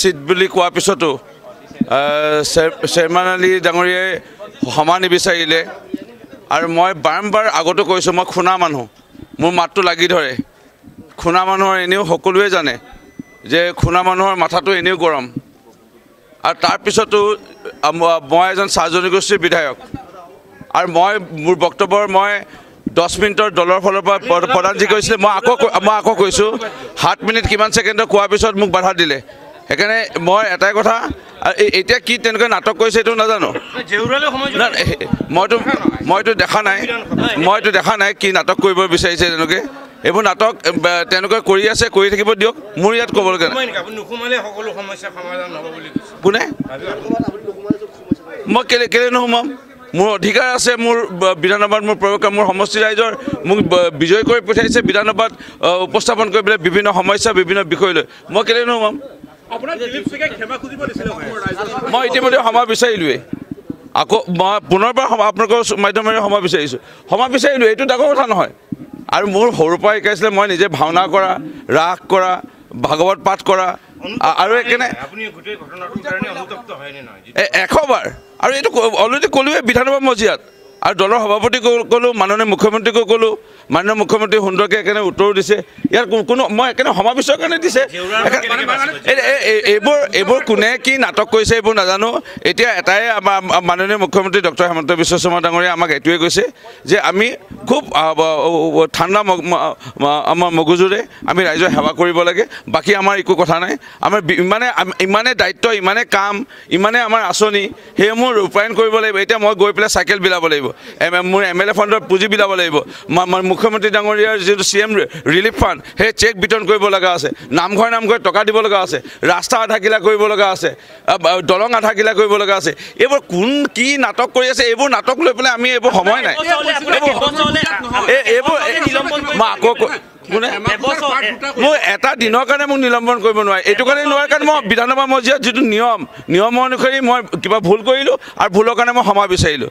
seat বুলি কোৱাৰ পিছতো চেয়াৰমেন আলী ডাঙৰীয়াই ক্ষমা নিবিচাৰিলে আৰু মই বাৰম্বাৰ আগতো কৈছোঁ মই খুনা মানুহ মোৰ মাতটো লাগি ধৰে খুনা মানুহৰ এনেও সকলোৱে জানে যে খুনা মানুহৰ মাথাটো এনেও গৰম আৰু তাৰপিছতো মই এজন চাহ জনগোষ্ঠীৰ বিধায়ক আৰু মোৰ বক্তব্যৰ মই 10 মিনিটৰ দলৰ ফালৰ পৰা প্ৰধানজী কৈছিলে মই আকৌ কৈছোঁ 7 মিনিট কিমান ছেকেণ্ডত কোৱাৰ পিছত মোক বাধা দিলে সেইকাৰণে মই এটাই কথা এতিয়া কি তেনেকৈ নাটক কৰিছে এইটো নাজানো মইতো দেখা নাই কি নাটক কৰিব বিচাৰিছে তেনেকৈ এইবোৰ নাটক তেনেকৈ কৰি আছে কৰি থাকিব দিয়ক মোৰ ইয়াত ক'বলগীয়া কোনে মই কেলে নোসোমাম মোৰ অধিকাৰ আছে মোৰ বিধানসভাত মোৰ প্ৰয়োগ মোৰ সমষ্টি ৰাইজৰ মোক বিজয় কৰি পঠাইছে বিধানসভাত উপস্থাপন কৰি পেলাই বিভিন্ন সমস্যা বিভিন্ন বিষয় লৈ মই কেলে নোসোমাম মই ইতিমধ্যে ক্ষমা বিচাৰিলোৱেই আকৌ মই পুনৰবাৰ আপোনালোকৰ মাধ্যমেৰে ক্ষমা বিচাৰিলোঁ এইটো ডাঙৰ কথা নহয় আৰু মোৰ সৰুৰ পৰা শিকাইছিলে মই নিজে ভাওনা কৰা ৰাস কৰা ভাগৱত পাঠ কৰা আৰু একেনে 100 বাৰ আৰু এইটো অলৰেডি ক'লোৱে বিধানসভা মজিয়াত আৰু দলৰ সভাপতি ক'লোঁ মাননীয় মুখ্যমন্ত্ৰীকো ক'লোঁ মাননীয় মুখ্যমন্ত্ৰী সুন্দৰকৈ একেনে উত্তৰো দিছে ইয়াৰ কোনো মই একেনে ক্ষমা বিচৰাৰ কাৰণে দিছে এইবোৰ কোনে কি নাটক কৰিছে এইবোৰ নাজানো এতিয়া এটাই আমাৰ মাননীয় মুখ্যমন্ত্ৰী ডক্টৰ হিমন্ত বিশ্ব শৰ্মা ডাঙৰীয়াই আমাক এইটোৱে কৈছে যে আমি খুব ঠাণ্ডা আমাৰ মগজুৰে আমি ৰাইজৰ সেৱা কৰিব লাগে বাকী আমাৰ একো কথা নাই আমাৰ ইমানে দায়িত্ব ইমানে কাম ইমানে আমাৰ আঁচনি সেইসমূহ ৰূপায়ণ কৰিব লাগিব এতিয়া মই গৈ পেলাই চাইকেল বিলাব লাগিব মোৰ MLA ফাণ্ডৰ পুঁজি বিলাব লাগিব মুখ্যমন্ত্ৰী ডাঙৰীয়াৰ যিটো CM ৰিলিফ ফাণ্ড সেই চেক বিতৰণ কৰিব লগা আছে নামঘৰে টকা দিব লগা আছে ৰাস্তা আধা কিলা কৰিব লগা আছে দলং আধা কিলা কৰিব লগা আছে এইবোৰ কোন কি নাটক কৰি আছে এইবোৰ নাটক লৈ পেলাই আমি এইবোৰ সময় নাই এইবোৰ মই আকৌ কোনে মোৰ এটা দিনৰ কাৰণে মোক নিলম্বন কৰিব নোৱাৰে এইটো কাৰণে নোৱাৰে কাৰণ মই বিধানসভা মজিয়াত যিটো নিয়ম অনুসৰি মই কিবা ভুল কৰিলোঁ আৰু ভুলৰ কাৰণে মই ক্ষমা বিচাৰিলোঁ